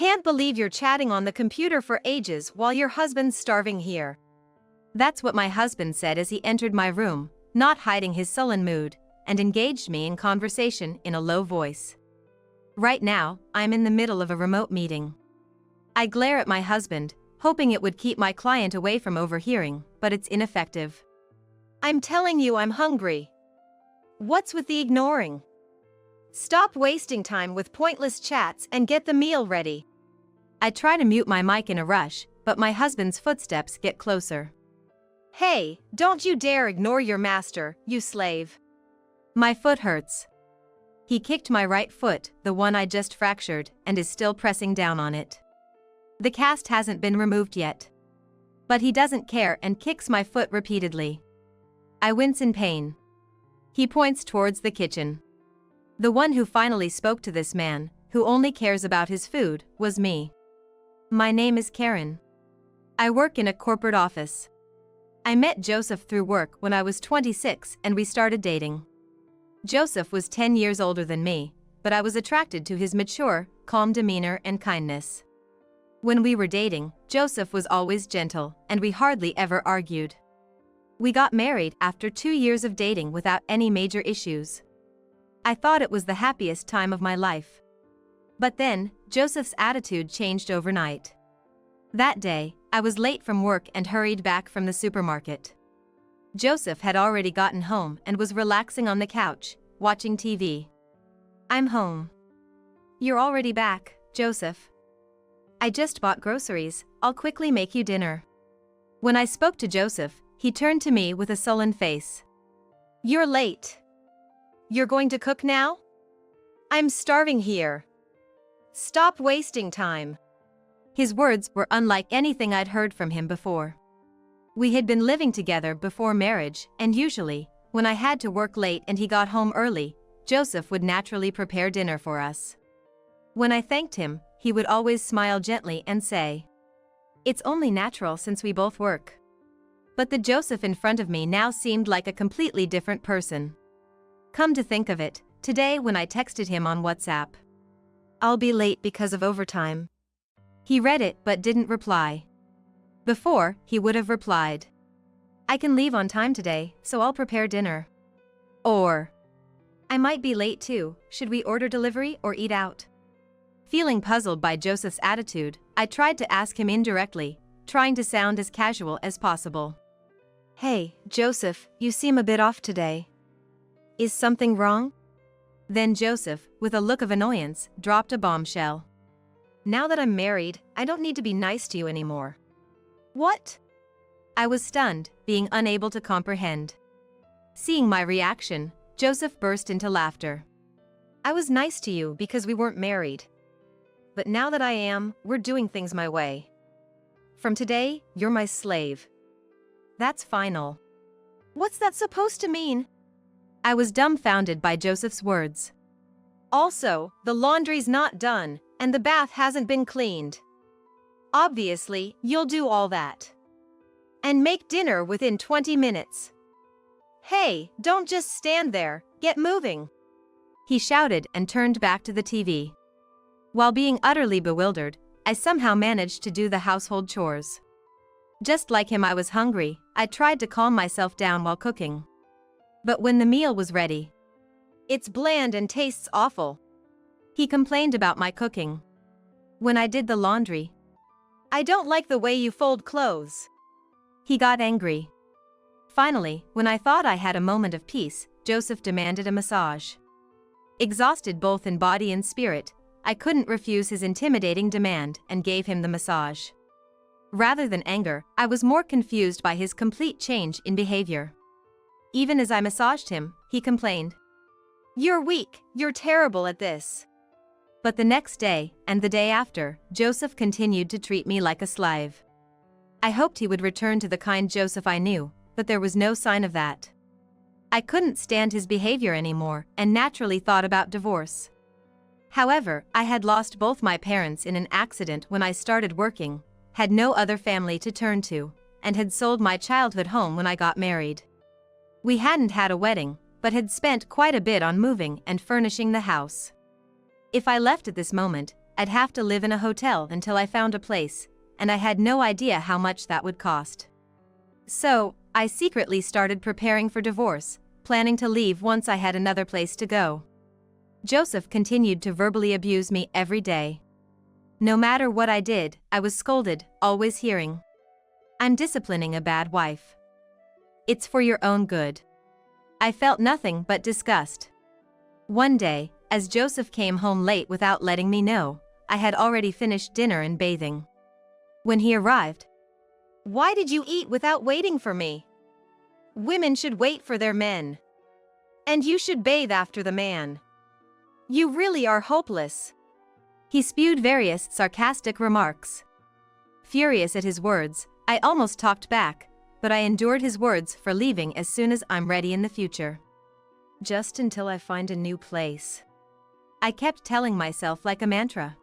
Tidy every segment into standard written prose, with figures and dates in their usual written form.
can't believe you're chatting on the computer for ages while your husband's starving here. That's what my husband said as he entered my room, not hiding his sullen mood, and engaged me in conversation in a low voice. Right now, I'm in the middle of a remote meeting. I glare at my husband, hoping it would keep my client away from overhearing, but it's ineffective. I'm telling you I'm hungry. What's with the ignoring? Stop wasting time with pointless chats and get the meal ready. I try to mute my mic in a rush, but my husband's footsteps get closer. Hey, don't you dare ignore your master, you slave. My foot hurts. He kicked my right foot, the one I just fractured, and is still pressing down on it. The cast hasn't been removed yet. But he doesn't care and kicks my foot repeatedly. I wince in pain. He points towards the kitchen. The one who finally spoke to this man, who only cares about his food, was me. My name is Karen. I work in a corporate office. I met Joseph through work when I was 26 and we started dating. Joseph was 10 years older than me, but I was attracted to his mature, calm demeanor and kindness. When we were dating, Joseph was always gentle, and we hardly ever argued. We got married after 2 years of dating without any major issues. I thought it was the happiest time of my life. But then, Joseph's attitude changed overnight. That day, I was late from work and hurried back from the supermarket. Joseph had already gotten home and was relaxing on the couch, watching TV. I'm home. You're already back, Joseph. I just bought groceries, I'll quickly make you dinner. When I spoke to Joseph, he turned to me with a sullen face. You're late. You're going to cook now? I'm starving here. Stop wasting time. His words were unlike anything I'd heard from him before. We had been living together before marriage, and usually, when I had to work late and he got home early, Joseph would naturally prepare dinner for us. When I thanked him, he would always smile gently and say, "It's only natural since we both work." But the Joseph in front of me now seemed like a completely different person. Come to think of it, today when I texted him on WhatsApp, "I'll be late because of overtime," he read it but didn't reply. Before, he would have replied, "I can leave on time today, so I'll prepare dinner." Or, "I might be late too, should we order delivery or eat out?" Feeling puzzled by Joseph's attitude, I tried to ask him indirectly, trying to sound as casual as possible. "Hey, Joseph, you seem a bit off today. Is something wrong?" Then Joseph, with a look of annoyance, dropped a bombshell. "Now that I'm married, I don't need to be nice to you anymore." What? I was stunned, being unable to comprehend. Seeing my reaction, Joseph burst into laughter. "I was nice to you because we weren't married. But now that I am, we're doing things my way. From today, you're my slave. That's final." What's that supposed to mean? I was dumbfounded by Joseph's words. Also, the laundry's not done, and the bath hasn't been cleaned. Obviously, you'll do all that. And make dinner within 20 minutes. Hey, don't just stand there, get moving. He shouted and turned back to the TV. While being utterly bewildered, I somehow managed to do the household chores. Just like him, I was hungry. I tried to calm myself down while cooking. But when the meal was ready, "It's bland and tastes awful," he complained about my cooking. When I did the laundry, "I don't like the way you fold clothes," he got angry. Finally, when I thought I had a moment of peace, Joseph demanded a massage. Exhausted both in body and spirit, I couldn't refuse his intimidating demand and gave him the massage. Rather than anger, I was more confused by his complete change in behavior. Even as I massaged him, he complained, "You're weak, you're terrible at this." But the next day, and the day after, Joseph continued to treat me like a slave. I hoped he would return to the kind Joseph I knew, but there was no sign of that. I couldn't stand his behavior anymore, and naturally thought about divorce. However, I had lost both my parents in an accident when I started working, had no other family to turn to, and had sold my childhood home when I got married. We hadn't had a wedding, but had spent quite a bit on moving and furnishing the house. If I left at this moment, I'd have to live in a hotel until I found a place, and I had no idea how much that would cost. So, I secretly started preparing for divorce, planning to leave once I had another place to go. Joseph continued to verbally abuse me every day. No matter what I did, I was scolded, always hearing, "I'm disciplining a bad wife. It's for your own good." I felt nothing but disgust. One day, as Joseph came home late without letting me know, I had already finished dinner and bathing. When he arrived, "Why did you eat without waiting for me? Women should wait for their men. And you should bathe after the man. You really are hopeless." He spewed various sarcastic remarks. Furious at his words, I almost talked back, but I endured his words for leaving as soon as I'm ready in the future. Just until I find a new place, I kept telling myself like a mantra.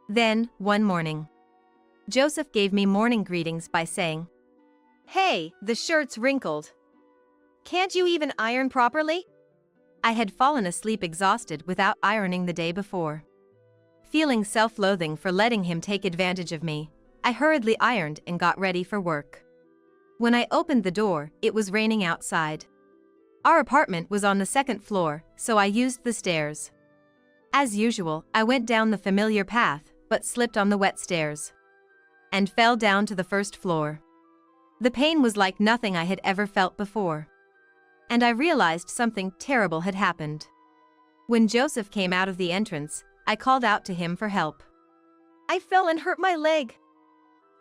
Then, one morning, Joseph gave me morning greetings by saying, "Hey, the shirt's wrinkled. Can't you even iron properly?" I had fallen asleep exhausted without ironing the day before. Feeling self-loathing for letting him take advantage of me, I hurriedly ironed and got ready for work. When I opened the door, it was raining outside. Our apartment was on the second floor, so I used the stairs. As usual, I went down the familiar path, but slipped on the wet stairs and fell down to the first floor. The pain was like nothing I had ever felt before. And I realized something terrible had happened. When Joseph came out of the entrance, I called out to him for help. "I fell and hurt my leg.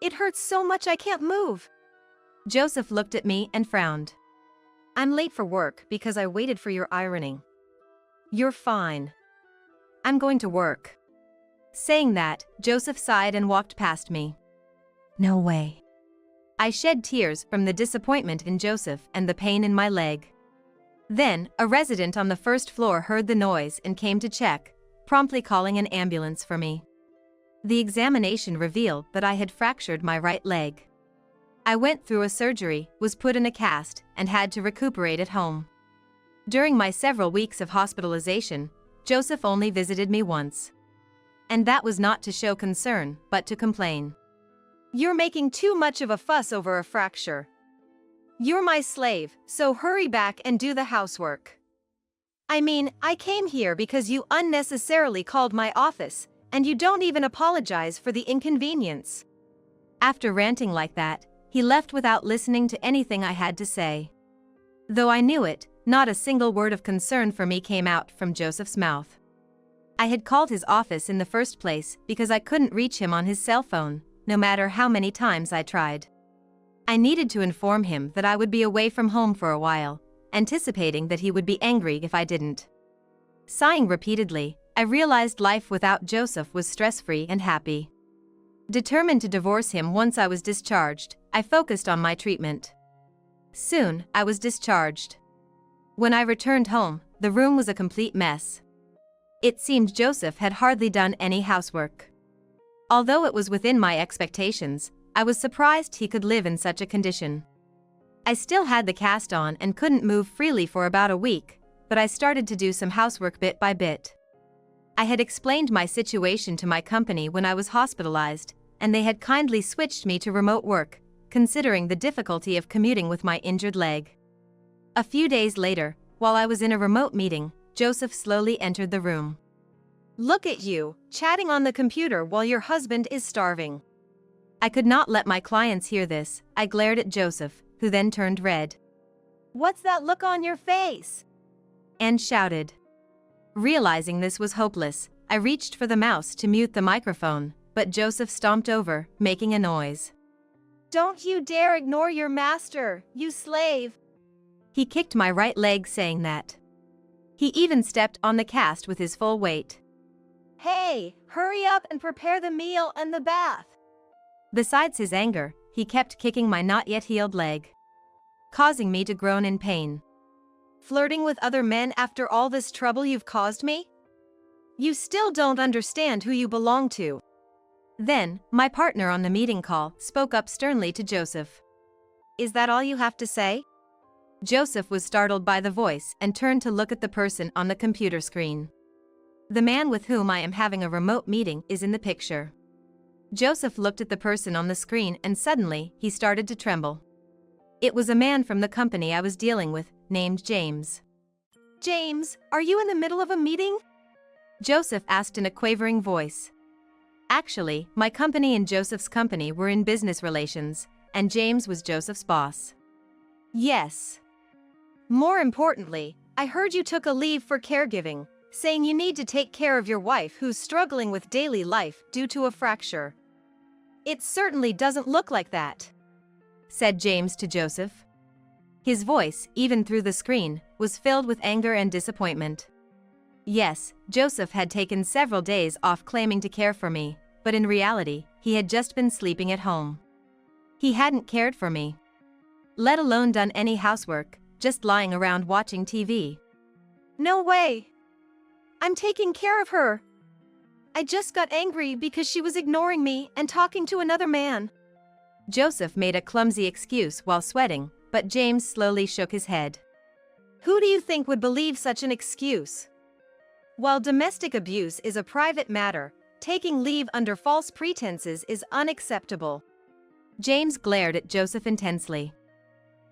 It hurts so much I can't move." Joseph looked at me and frowned. "I'm late for work because I waited for your ironing. You're fine. I'm going to work." Saying that, Joseph sighed and walked past me. No way. I shed tears from the disappointment in Joseph and the pain in my leg. Then, a resident on the first floor heard the noise and came to check, promptly calling an ambulance for me. The examination revealed that I had fractured my right leg. I went through a surgery, was put in a cast, and had to recuperate at home. During my several weeks of hospitalization, Joseph only visited me once. And that was not to show concern, but to complain. "You're making too much of a fuss over a fracture. You're my slave, so hurry back and do the housework. I mean, I came here because you unnecessarily called my office, and you don't even apologize for the inconvenience." After ranting like that, he left without listening to anything I had to say. Though I knew it, not a single word of concern for me came out from Joseph's mouth. I had called his office in the first place because I couldn't reach him on his cell phone, no matter how many times I tried. I needed to inform him that I would be away from home for a while, anticipating that he would be angry if I didn't. Sighing repeatedly, I realized life without Joseph was stress-free and happy. Determined to divorce him once I was discharged, I focused on my treatment. Soon, I was discharged. When I returned home, the room was a complete mess. It seemed Joseph had hardly done any housework. Although it was within my expectations, I was surprised he could live in such a condition. I still had the cast on and couldn't move freely for about a week, but I started to do some housework bit by bit. I had explained my situation to my company when I was hospitalized, and they had kindly switched me to remote work, considering the difficulty of commuting with my injured leg. A few days later, while I was in a remote meeting, Joseph slowly entered the room. "Look at you, chatting on the computer while your husband is starving." I could not let my clients hear this. I glared at Joseph, who then turned red. "What's that look on your face?" and shouted. Realizing this was hopeless, I reached for the mouse to mute the microphone, but Joseph stomped over, making a noise. "Don't you dare ignore your master, you slave!" He kicked my right leg saying that. He even stepped on the cast with his full weight. "Hey, hurry up and prepare the meal and the bath!" Besides his anger, he kept kicking my not yet healed leg, causing me to groan in pain. "Flirting with other men after all this trouble you've caused me? You still don't understand who you belong to." Then, my partner on the meeting call spoke up sternly to Joseph. "Is that all you have to say?" Joseph was startled by the voice and turned to look at the person on the computer screen. The man with whom I am having a remote meeting is in the picture. Joseph looked at the person on the screen and suddenly he started to tremble. It was a man from the company I was dealing with, named James. James, are you in the middle of a meeting? Joseph asked in a quavering voice. Actually, my company and Joseph's company were in business relations, and James was Joseph's boss. Yes. More importantly, I heard you took a leave for caregiving, saying you need to take care of your wife who's struggling with daily life due to a fracture. It certainly doesn't look like that, said James to Joseph. His voice, even through the screen, was filled with anger and disappointment. Yes, Joseph had taken several days off claiming to care for me, but in reality, he had just been sleeping at home. He hadn't cared for me, let alone done any housework, just lying around watching TV. No way! I'm taking care of her. I just got angry because she was ignoring me and talking to another man. Joseph made a clumsy excuse while sweating, but James slowly shook his head. Who do you think would believe such an excuse? While domestic abuse is a private matter, taking leave under false pretenses is unacceptable. James glared at Joseph intensely.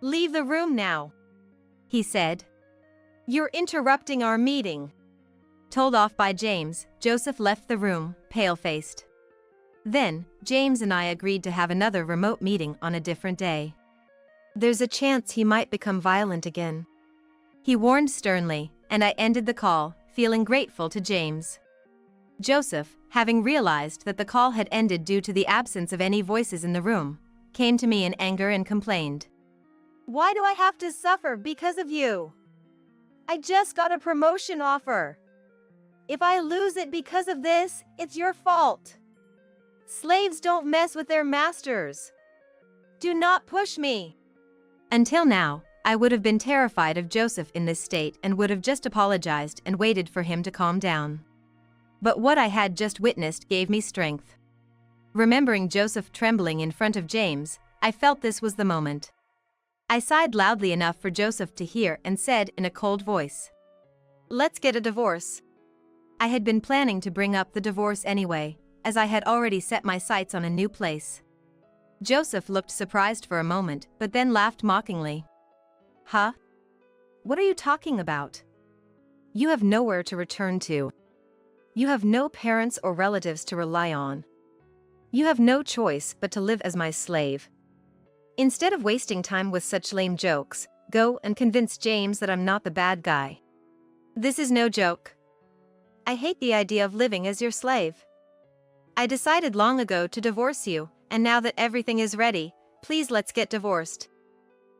Leave the room now, he said. You're interrupting our meeting. Told off by James, Joseph left the room, pale-faced. Then, James and I agreed to have another remote meeting on a different day. There's a chance he might become violent again, he warned sternly, and I ended the call, feeling grateful to James. Joseph, having realized that the call had ended due to the absence of any voices in the room, came to me in anger and complained. Why do I have to suffer because of you? I just got a promotion offer. If I lose it because of this, it's your fault. Slaves don't mess with their masters. Do not push me. Until now, I would have been terrified of Joseph in this state and would have just apologized and waited for him to calm down. But what I had just witnessed gave me strength. Remembering Joseph trembling in front of James, I felt this was the moment. I sighed loudly enough for Joseph to hear and said in a cold voice, "Let's get a divorce." I had been planning to bring up the divorce anyway, as I had already set my sights on a new place. Joseph looked surprised for a moment, but then laughed mockingly. Huh? What are you talking about? You have nowhere to return to. You have no parents or relatives to rely on. You have no choice but to live as my slave. Instead of wasting time with such lame jokes, go and convince James that I'm not the bad guy. This is no joke. I hate the idea of living as your slave. I decided long ago to divorce you, and now that everything is ready, please let's get divorced.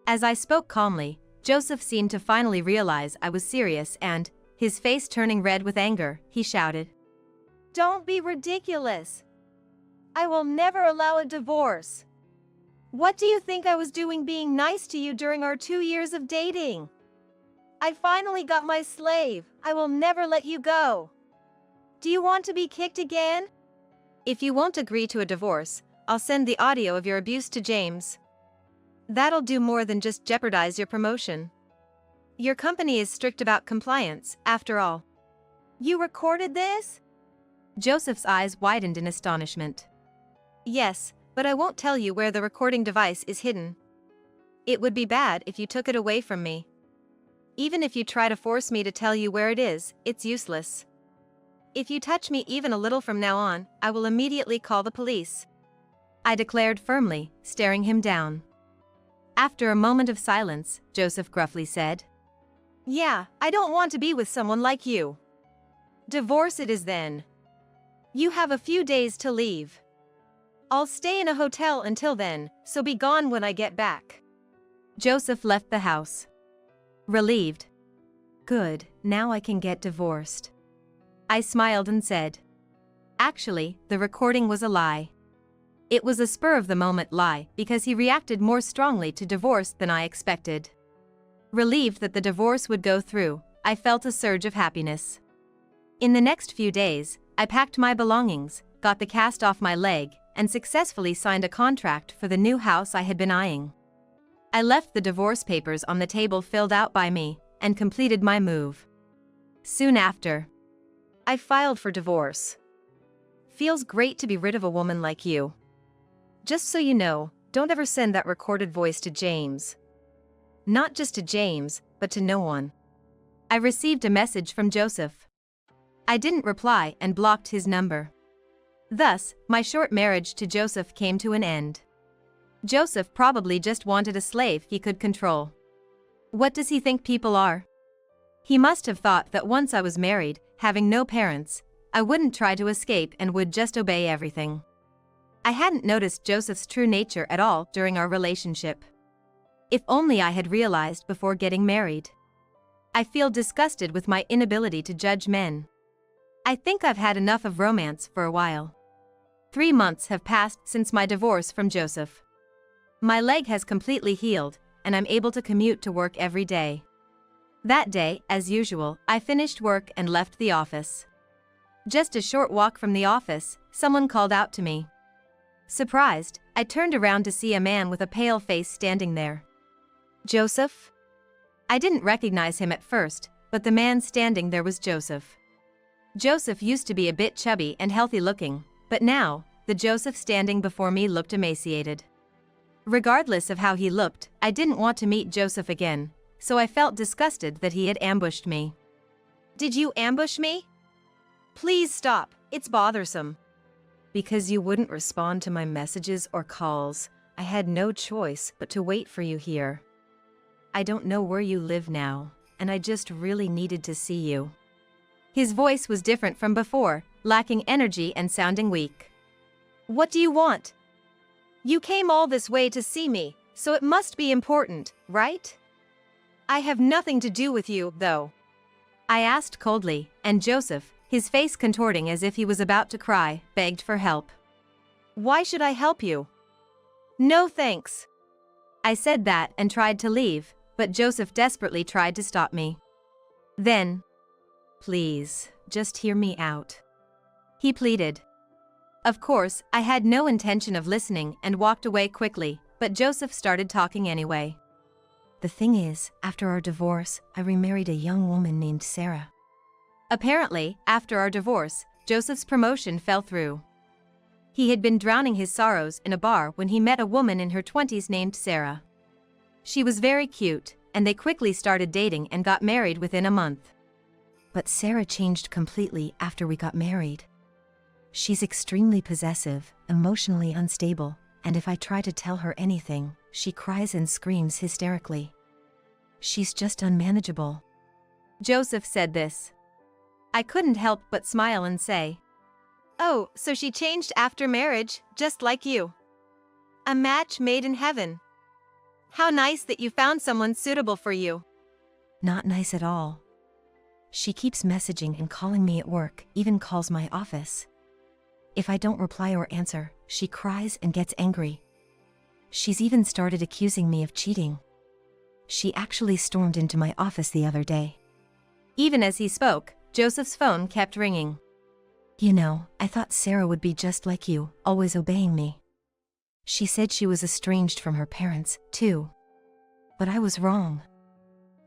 As I spoke calmly, Joseph seemed to finally realize I was serious and, his face turning red with anger, he shouted, "Don't be ridiculous. I will never allow a divorce. What do you think I was doing being nice to you during our 2 years of dating? I finally got my slave. I will never let you go. Do you want to be kicked again? If you won't agree to a divorce, I'll send the audio of your abuse to James. That'll do more than just jeopardize your promotion. Your company is strict about compliance, after all." You recorded this? Joseph's eyes widened in astonishment. Yes, but I won't tell you where the recording device is hidden. It would be bad if you took it away from me. Even if you try to force me to tell you where it is, it's useless. If you touch me even a little from now on, I will immediately call the police, I declared firmly, staring him down. After a moment of silence, Joseph gruffly said, "Yeah, I don't want to be with someone like you. Divorce it is then. You have a few days to leave. I'll stay in a hotel until then, so be gone when I get back." Joseph left the house. Relieved. Good, now I can get divorced. I smiled and said. Actually, the recording was a lie. It was a spur-of-the-moment lie because he reacted more strongly to divorce than I expected. Relieved that the divorce would go through, I felt a surge of happiness. In the next few days, I packed my belongings, got the cast off my leg, and successfully signed a contract for the new house I had been eyeing. I left the divorce papers on the table filled out by me, and completed my move. Soon after, I filed for divorce. Feels great to be rid of a woman like you. Just so you know, don't ever send that recorded voice to James. Not just to James, but to no one. I received a message from Joseph. I didn't reply and blocked his number. Thus, my short marriage to Joseph came to an end. Joseph probably just wanted a slave he could control. What does he think people are? He must have thought that once I was married, having no parents, I wouldn't try to escape and would just obey everything. I hadn't noticed Joseph's true nature at all during our relationship. If only I had realized before getting married. I feel disgusted with my inability to judge men. I think I've had enough of romance for a while. 3 months have passed since my divorce from Joseph. My leg has completely healed, and I'm able to commute to work every day. That day, as usual, I finished work and left the office. Just a short walk from the office, someone called out to me. Surprised, I turned around to see a man with a pale face standing there. Joseph? I didn't recognize him at first, but the man standing there was Joseph. Joseph used to be a bit chubby and healthy looking, but now, the Joseph standing before me looked emaciated. Regardless of how he looked, I didn't want to meet Joseph again, so I felt disgusted that he had ambushed me. Did you ambush me? Please stop, it's bothersome. Because you wouldn't respond to my messages or calls, I had no choice but to wait for you here. I don't know where you live now, and I just really needed to see you. His voice was different from before, lacking energy and sounding weak. What do you want? You came all this way to see me, so it must be important, right? I have nothing to do with you, though. I asked coldly, and Joseph, his face contorting as if he was about to cry, begged for help. Why should I help you? No thanks. I said that and tried to leave, but Joseph desperately tried to stop me. Then, please, just hear me out. He pleaded. Of course, I had no intention of listening and walked away quickly, but Joseph started talking anyway. The thing is, after our divorce, I remarried a young woman named Sarah. Apparently, after our divorce, Joseph's promotion fell through. He had been drowning his sorrows in a bar when he met a woman in her 20s named Sarah. She was very cute, and they quickly started dating and got married within a month. But Sarah changed completely after we got married. She's extremely possessive, emotionally unstable, and if I try to tell her anything, she cries and screams hysterically. She's just unmanageable. Joseph said this. I couldn't help but smile and say, "Oh, so she changed after marriage, just like you. A match made in heaven. How nice that you found someone suitable for you." Not nice at all. She keeps messaging and calling me at work, even calls my office. If I don't reply or answer, she cries and gets angry. She's even started accusing me of cheating. She actually stormed into my office the other day. Even as he spoke, Joseph's phone kept ringing. You know, I thought Sarah would be just like you, always obeying me. She said she was estranged from her parents, too. But I was wrong.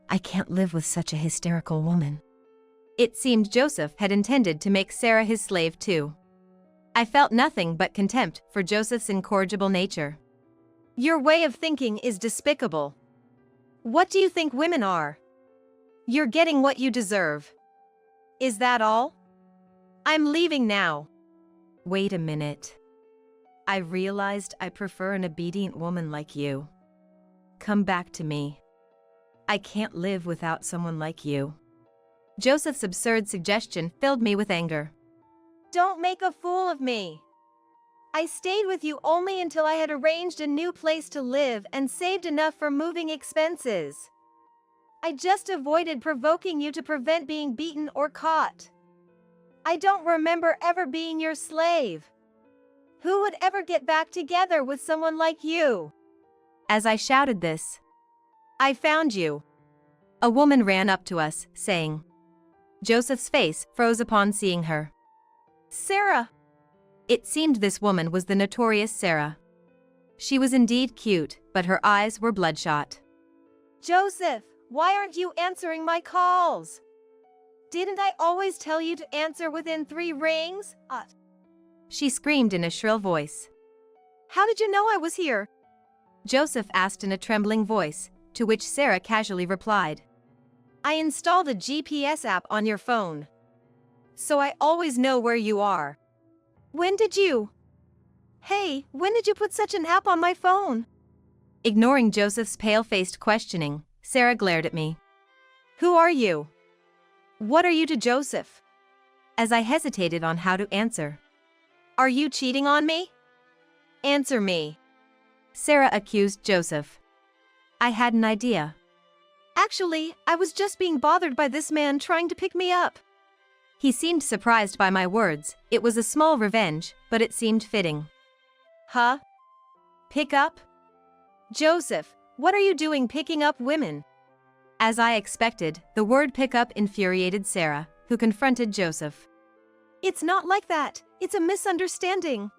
I can't live with such a hysterical woman. It seemed Joseph had intended to make Sarah his slave too. I felt nothing but contempt for Joseph's incorrigible nature. Your way of thinking is despicable. What do you think women are? You're getting what you deserve. Is that all? I'm leaving now. Wait a minute. I realized I prefer an obedient woman like you. Come back to me. I can't live without someone like you. Joseph's absurd suggestion filled me with anger. Don't make a fool of me. I stayed with you only until I had arranged a new place to live and saved enough for moving expenses. I just avoided provoking you to prevent being beaten or caught. I don't remember ever being your slave. Who would ever get back together with someone like you? As I shouted this, I found you. A woman ran up to us, saying. Joseph's face froze upon seeing her. Sarah! It seemed this woman was the notorious Sarah. She was indeed cute, but her eyes were bloodshot. Joseph, why aren't you answering my calls? Didn't I always tell you to answer within 3 rings? She screamed in a shrill voice. How did you know I was here? Joseph asked in a trembling voice, to which Sarah casually replied. I installed a GPS app on your phone, so I always know where you are. When did you? Hey, when did you put such an app on my phone? Ignoring Joseph's pale-faced questioning, Sarah glared at me. Who are you? What are you to Joseph? As I hesitated on how to answer. Are you cheating on me? Answer me. Sarah accused Joseph. I had an idea. Actually, I was just being bothered by this man trying to pick me up. He seemed surprised by my words. It was a small revenge, but it seemed fitting. Huh? Pick up? Joseph, what are you doing picking up women? As I expected, the word pick up infuriated Sarah, who confronted Joseph. It's not like that. It's a misunderstanding.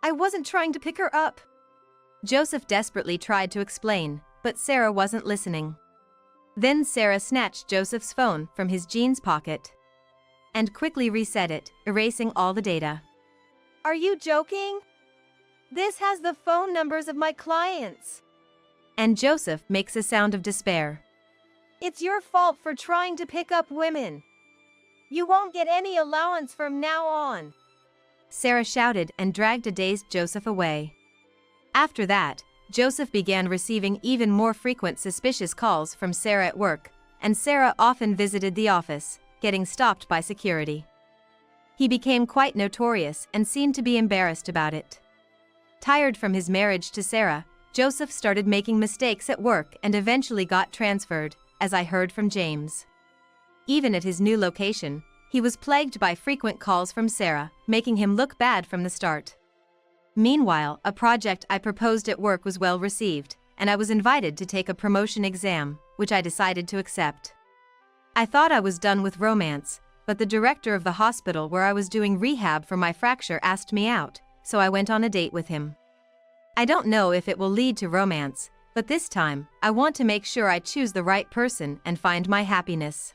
I wasn't trying to pick her up. Joseph desperately tried to explain, but Sarah wasn't listening. Then Sarah snatched Joseph's phone from his jeans pocket and quickly reset it, erasing all the data. Are you joking? This has the phone numbers of my clients. And Joseph makes a sound of despair. It's your fault for trying to pick up women. You won't get any allowance from now on. Sarah shouted and dragged a dazed Joseph away. After that, Joseph began receiving even more frequent suspicious calls from Sarah at work, and Sarah often visited the office, getting stopped by security. He became quite notorious and seemed to be embarrassed about it. Tired from his marriage to Sarah, Joseph started making mistakes at work and eventually got transferred, as I heard from James. Even at his new location, he was plagued by frequent calls from Sarah, making him look bad from the start. Meanwhile, a project I proposed at work was well received, and I was invited to take a promotion exam, which I decided to accept. I thought I was done with romance, but the director of the hospital where I was doing rehab for my fracture asked me out, so I went on a date with him. I don't know if it will lead to romance, but this time, I want to make sure I choose the right person and find my happiness.